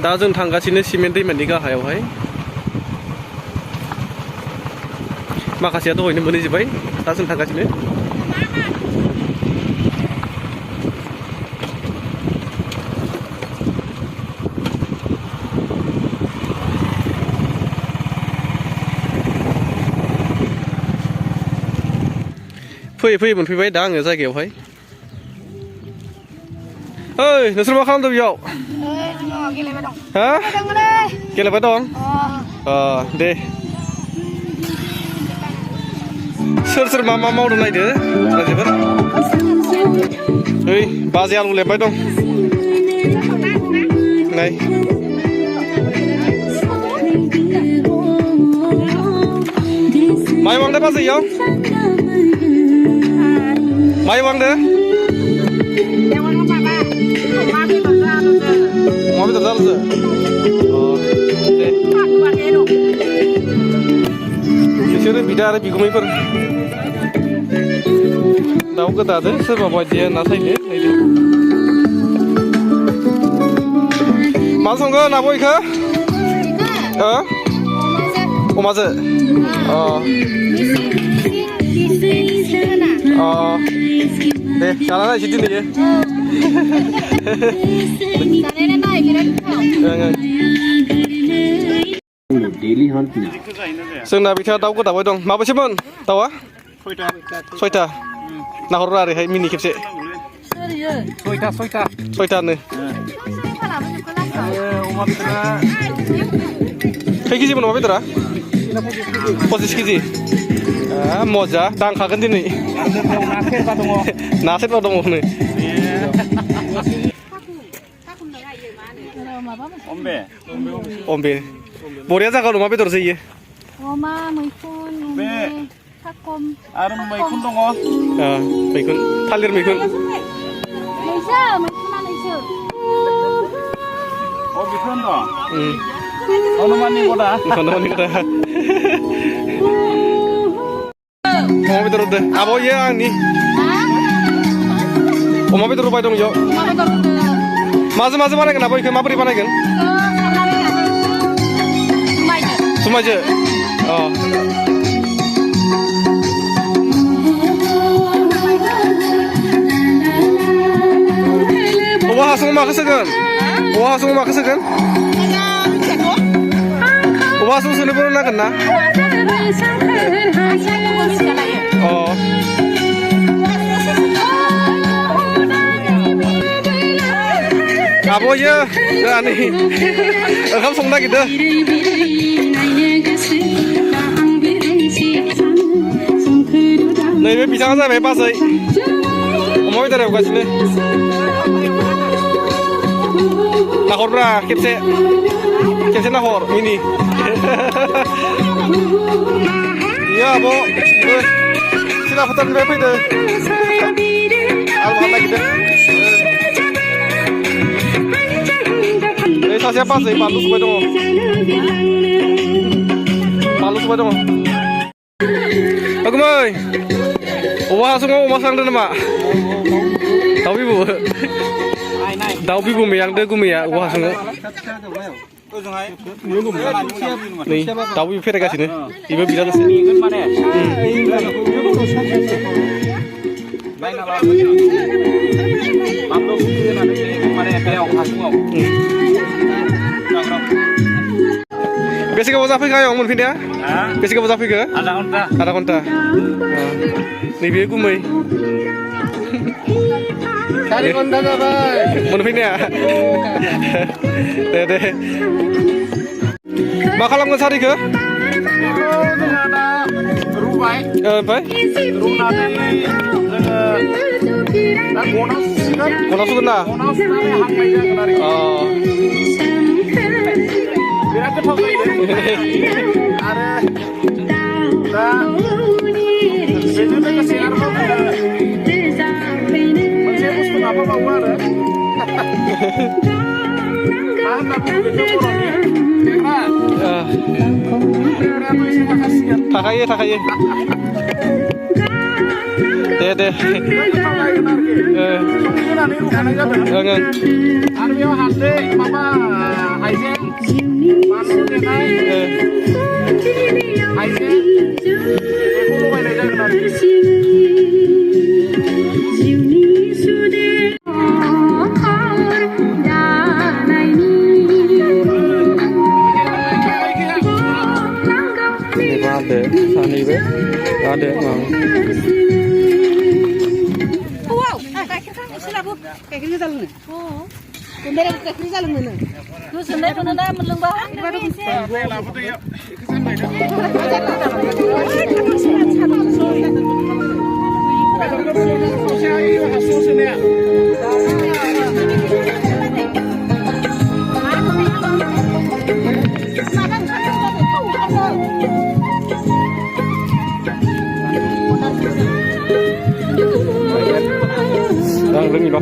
दा जों थांगासिनो सिमेन्ट दैमानि गाहायावहाय माखासेया दहायनो मोनहैजोब्बाय दा जों थांगासिनो फैयै मोनफैबाय दा आङो जायगायावहाय ओइ नोंसोर मा खालामदों बेयाव हा गेलेबाय दं दे सोर मा मावदों नायदो राजेफोर ओइ बाजै आलु लेबबाय दं नाय माइ वांदो बाजैयाव माइ वांदो अमा बेदर जालुसो दे बिसोरो बिदा आरो बिगुमैफोर दाउ गोदादो सोरबा बायदिया ना सायनो मा संगोन आब' इखो अमाजो दे जाना नायसै दिनैयो जोंना बिथा दाउ गोदाबाय दं माबैसेमोन दाउआ 6टा नाहररा ओरैहाय मिनि खेबसे 6टानो खै केजिमोन अमा बेदरा 25 केजि मजा दांखागोन दिनै ना सेरबा दङ नै अम्बे बरिया जागोन अमा बेदर जायो अमा मैखुन साखम आरो मैखुन दङ मैखुन थालिर मैखुन बेखौनो दं हनुमाननि गदा अमा बेदर होदो आब' इयो आंनि अमा बेदर होबाय दं इयाव माजों बानायगोन आब' इखौ माबोरै बानायगोन जुमायजो औवा हासुङाव माखौ सोगोन औवा हासुङाव माखौ सोगोन औवा हासुङाव सोनोबो नांगोन ना आब' इयो नै ओंखाम संनो नागिरदों नैबे बिथाङा जाबाय बाजै अमा बेदर एवगासिनो नाहरब्रा खेबसे नाहर मिनि इयो आब' सिना फोथारनिफ्राय फैदों आलु हानो नागिरदों नै सासेया बाजै बानलु सुबाय दङ गुमै औवा हासुङाव अमा सांदों नामा दाउ बिबु मेयांदो गुमैया औवा हासुङाव नै दाउ बिबु फेरायगासिनो बेबो बिदाल'सो बेसे गोबाव जाफैखो आयं मोनफैनाया बेसे गोबाव जाफैखो आधा घन्टा नैबे गुमै 4 घन्टा जाबाय मोनफैनाया दे मा खालामगोन सारिखौ रुबाय ओमफ्राय रुनानै जोङो गनाव सुगोन ना हांनाय जागोन आरो बिराद गोथाव जायो आरो दा बेजों लोगोसे आरोबाव मोनसे बुस्थु लाफाबावो आरो मा होनना बुङो बेखौ बर'नि थाखायो दे संहोनानै रुखानाय जादों आरो बेयाव हालदै माबा हाइजें बानलु देनाय हाइजें बेखौ लगायनाय जागोन आरो ada sanibnya ada wow गाइखेर खान एसेलाबो गाइखेर गोजा लोंनो गुन्दै गाइखेर गोजा लोंनो गोजोननाय मोनो ना मोनलोंबा लाबोदो इयाव Rừng gì đó.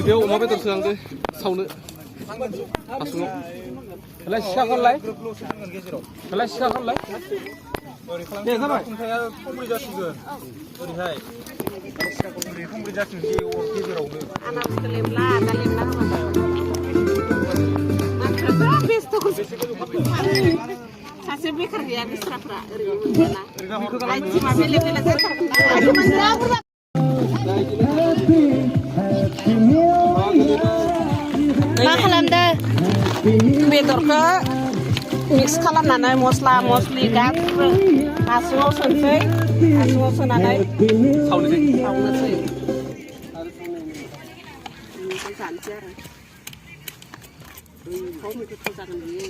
बेयाव अमा बेदर सोनांदो सावनो हासुङाव लाय सिखा खनलाय लाय सिखा खनलाय दे जाबाय खुंथाया खमब्रै जासिगोन ओरैहाय सिखा खमब्रै जासिगोन बे अर गेजेरावनो आनारसखौ लेमला दा लेमना होबाय बेस्थ'खौ सासे बेखार गैया बिस्राफ्रा ओरैनो मोनजाना आइथिमा बेलेग बेलेग जाथारगोन मा खालामदो बेदरखौ मिक्स खालामनानै मस्ला मस्लि गासिबो हासुङाव सोनोसै हासुङाव सोनानै सावनोसै जानोसै आरो गोथाव जागोन बियो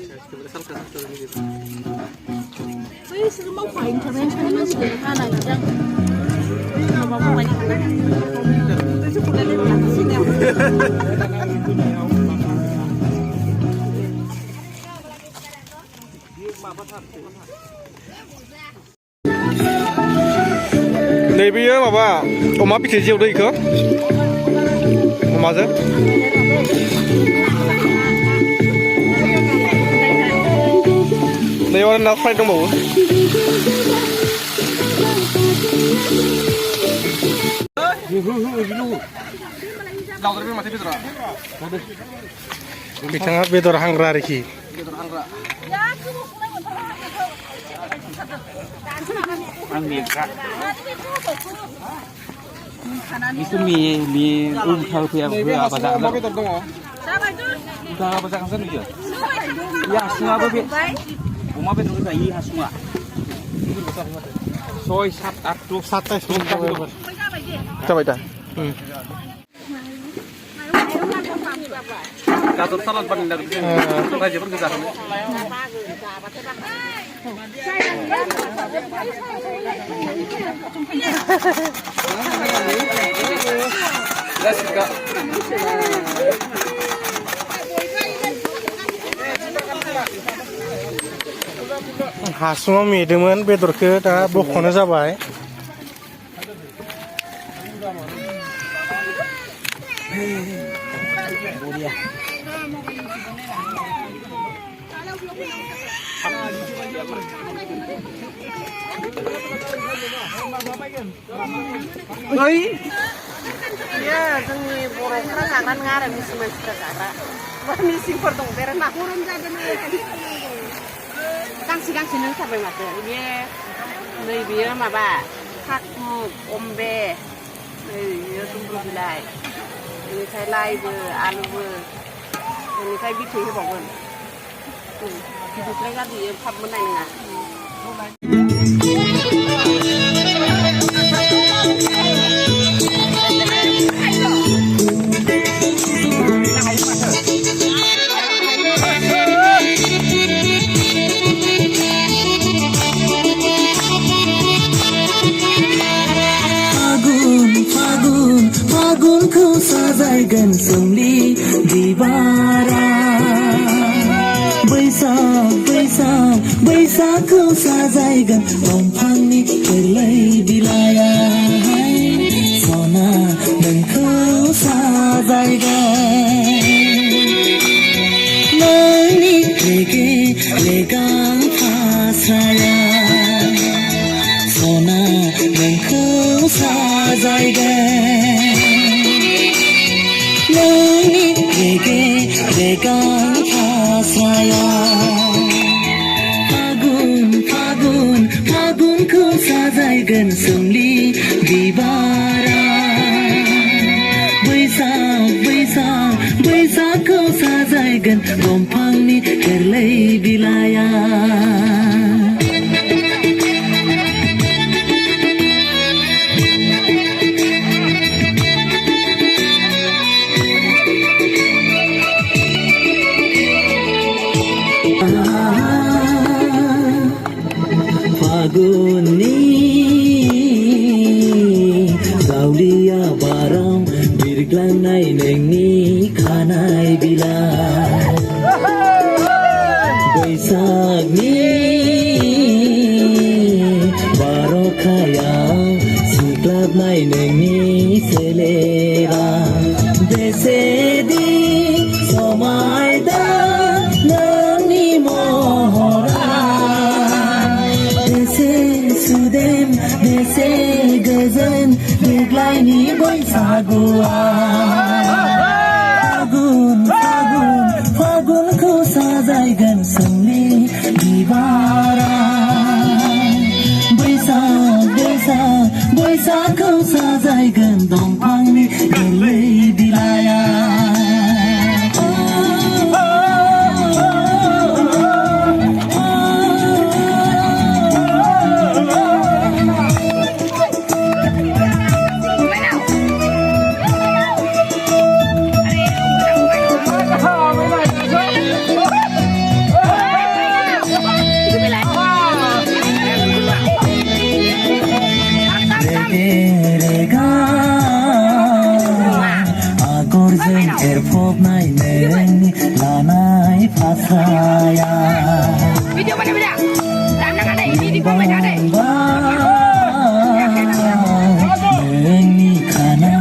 बैसोरो मावखायो थारमाने सानै मानसिखौ हानायजों माबा मावबाय नैबेयो माबा अमा पिके जिउदो इखो अमाजों नैयाव ना फ्राय दंबावो बिथाङा बेदर हांग्रा आरोखि itu mie umpal punya apa dah? Udah apa jangan sana dia? Ya semua apa be? Umah betul kita ini semua. Soy sat atau sate coba dah. Kata salat paling dari itu aja bergerak. हासुङाव मेदोंमोन बेदरखौ दा बख'नो जाबाय iya जोंनि बर'फोरा जाग्रा नङा आरो मिसिं मानसिफ्रा जाग्रा मिसिंफोर दं बेराद ना गरम जादों गांसे गांसे नोंथारबाय माथो बे नै बेयो माबा फाथुक अम्बे नै बेयो दुमब्रु बिलाइ बेनिफ्राय लाइबो आलुबो बेनिफ्राय बिथै होबावगोन बिनिफ्राय गारबोयो थाब मोननाय नङा Fagunku sajaikan semli di barat. बैसाखौ साजायगोन दंफांनि गोरलै बिलाइयाहाय सना नोंखौ साजायगोन नोंनि रेगे रेगां फास्राया सना नोंखौ साजायगोन नोंनि रेगे रेगां फास्राया फागुनखौ साजायगोन सोमलि बिबारा बैसागखौ साजायगोन दंफांनि गोरलै बिलाइया फागुननि जावलिया बाराव बिरग्लांनाय नोंनि खानाय बिलाइ बैसागनि बार'खायाव सिग्लाबनाय नोंनि सोलेरा बेसेदि समायना नोंनि महरा सुदेम बेसे गोजोन देग्लायनि बैसागुआ फागुनखौ साजायगोन सोमलि बिबारा बैसागखौ साजायगोन दंफांनि गोरलै बिलाइया एरफबनाय नोंनि लानाय फास्राया नोंनि खानाय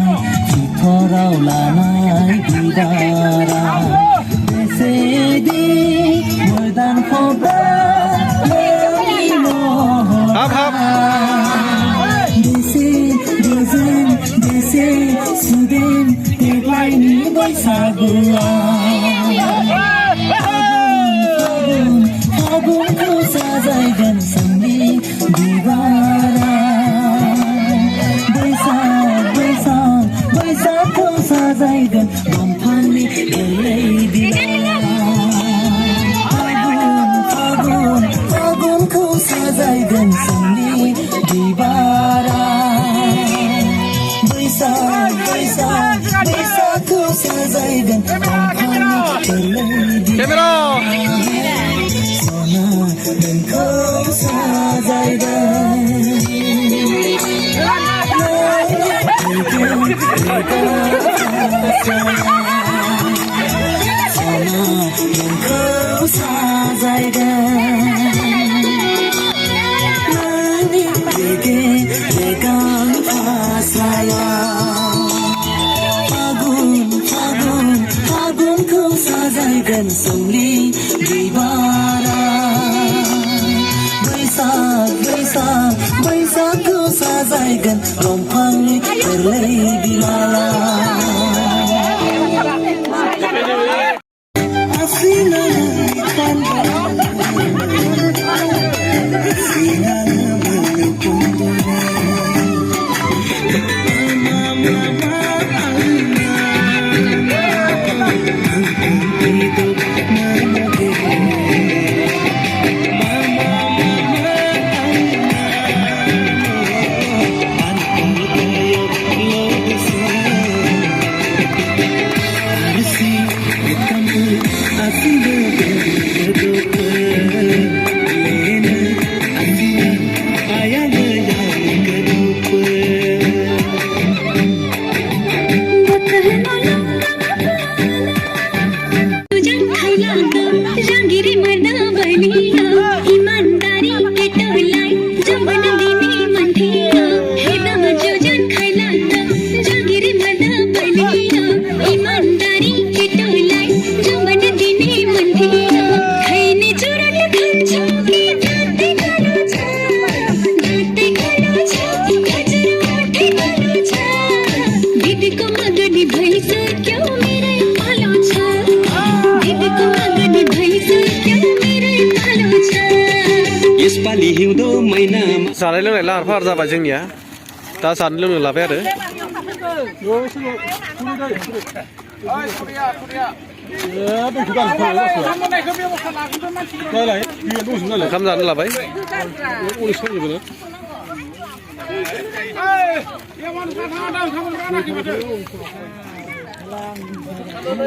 फिथराव लानाय बिबारा बेसेदि मोजां बेसे सुदेम देग्लायनि बैसागुआ फागुनखौ साजायगोन सोमलि बिबारा बैसागखौ साजायगोन दंफांनि गोरलै फागुनखौ साजायगोन सोमलि बिबारा बैसागखौ साजायगोन दंफांनि गोरलै सना नोंखौ साजायगोन सना नोंखौ साजायगोन नोंनि रेगे रेगां फास्राया फागुनखौ साजायगोन सोमलि बिबारा बैसागखौ साजायगोन दंफांनि गोरलै बिलाइया भैंसे क्यों मेरे पालो छ देवीको आँगन भैंसे क्यों मेरे पालो छ यसपालि हिउँदो महिनामा जानाय लोंनाय लाहार फाहार जाबाय जोंनिया दा जानो लोंनो लाबाय आरो ओंखाम जानो लाबाय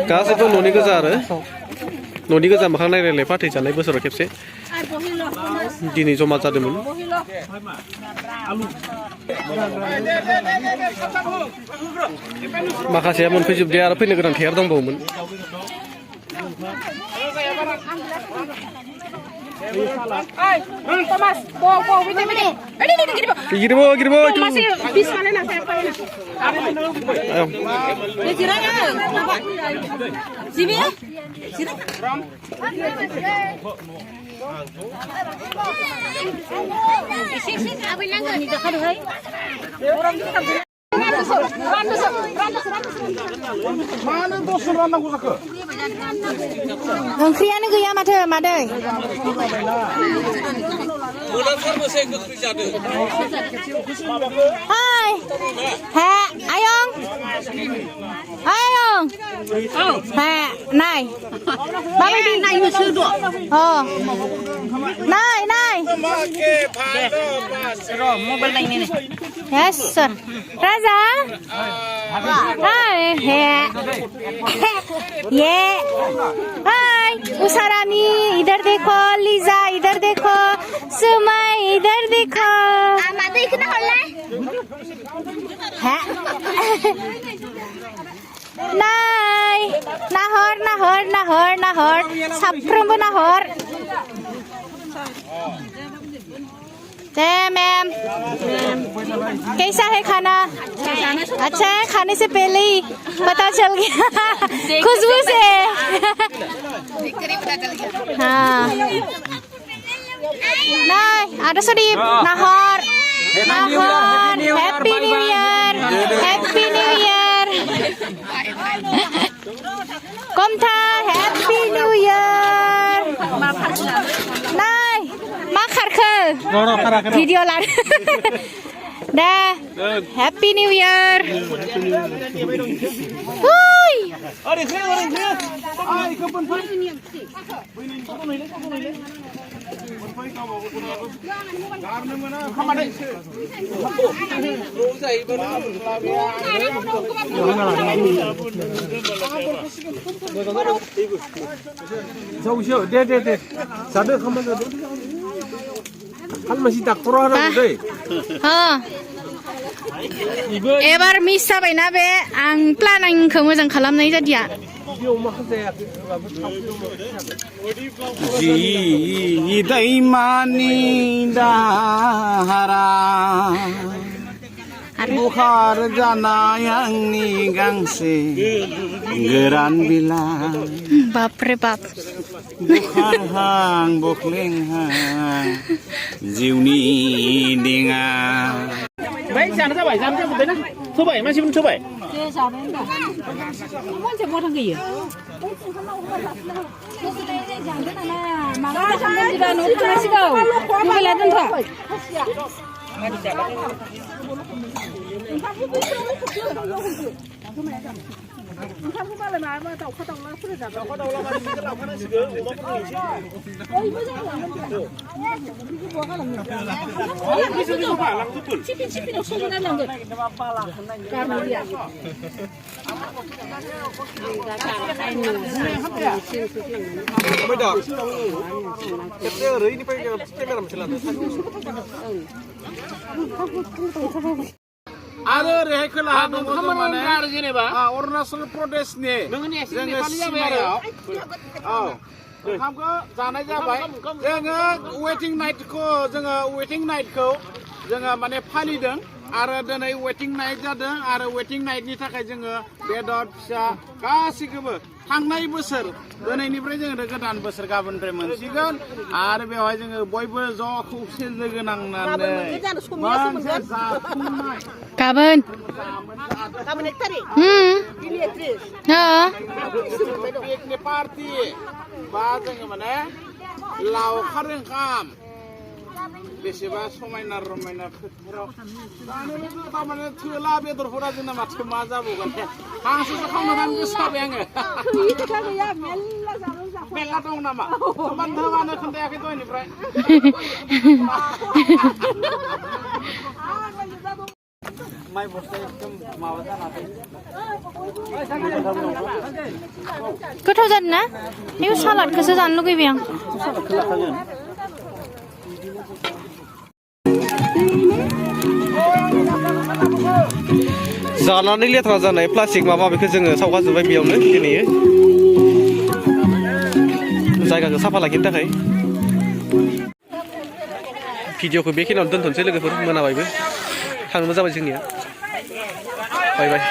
गासैबो न'नि गोजा आरो न'नि गोजा मोखां नायलायलाय फाथै जानाय बोसोराव खेबसे दिनै जमा जादोंमोन माखासेया मोनफैजोबदों आरो फैनो गोनां थेयार दंबावोमोन Thomas, bawa ini. Gini bawa itu. Masih bisa mana saya pakai. Ayo. Siranya. Sini ya. Sini. Sini, abang langgar ni dah kado hai. Orang tu tak. Mana dosen ranangku sakit? ओंख्रियानो गैया माथो मादै हाय हे आयं आयं हे नाय माबायदि नायनो सोदो अ नाय नाय मबाइल नायनो यस सर राजा हाय हे ये हाय उषा रानी इधर देखो लीजा इधर देखो सुमय इधर देखो मादै किना हरलाय हा नाय नाहर साफ्रोमबो नाहर मैम कैसा है खाना अच्छा है खाने से पहले ही पता चल गया खुशबू से हाँ नहीं ada sedip nahor happy new year komtha happy new year नहीं मा खारखो भिडिअ लादो दा हेपी निउ इयार हुइ जौसो दे जादो खामानि जादो kan masih daktor ada deh. एबार मिस जाबायना बे आं प्लानिंखौ मोजां खालामनाय जादिया जि दैमानि दाहारा बुखार जानाय आंनि गांसे गोरान बिलाइ बाप रे बाप बुखारहां बख्लेंहां जिउनि दिङा Baik, sana coba bener. Coba, masih belum coba. Ada rehe kelahan nomor जेनेबा अरुणाचल प्रदेशनि जोङो सिमायाव ओंखामखौ जानाय जाबाय जोङो वेटिं नाइटखौ जोङो माने फालिदों आरो दिनै वेटिं नाइट जादों आरो वेटिं नाइटनि थाखाय जोङो बेदर फिसा गासैखौबो थांनाय बोसोर दिनैनिफ्राय जोङो गोदान बोसोर गाबोननिफ्राय मोनसिगोन आरो बेवहाय जोङो बयबो ज' खौसे लोगो नांनानै मोनसे जाफुंनाय गाबोन पिकनिक पार्टि बा जोङो माने लावखार ओंखाम बेसेबा समायना रमायना फोथाराव थारमाने थोला बेदरफोरा जोंना माथो मा जाबावगोन हांसोसो खावनो थांनो गोसो जाबाय आङो मेरला दं नामा मानो खोन्थायाखै दहायनिफ्राय माइ बस्था एकदम माबा जानानै गोथाव जादों ना बेयाव सालादखौसो जानो लुगैबाय आं जानानै लेथ्रा जानाय प्लास्टिक माबा बेखौ जोङो सावगारजोब्बाय बेयावनो दिनै जायगाखौ साफा लाखिनो थाखाय भिडिअखौ बेखिनियावनो दोनथ'नोसै लोगोफोर मोनाबायबो थांनो जाबाय जोंनिया बाय बाय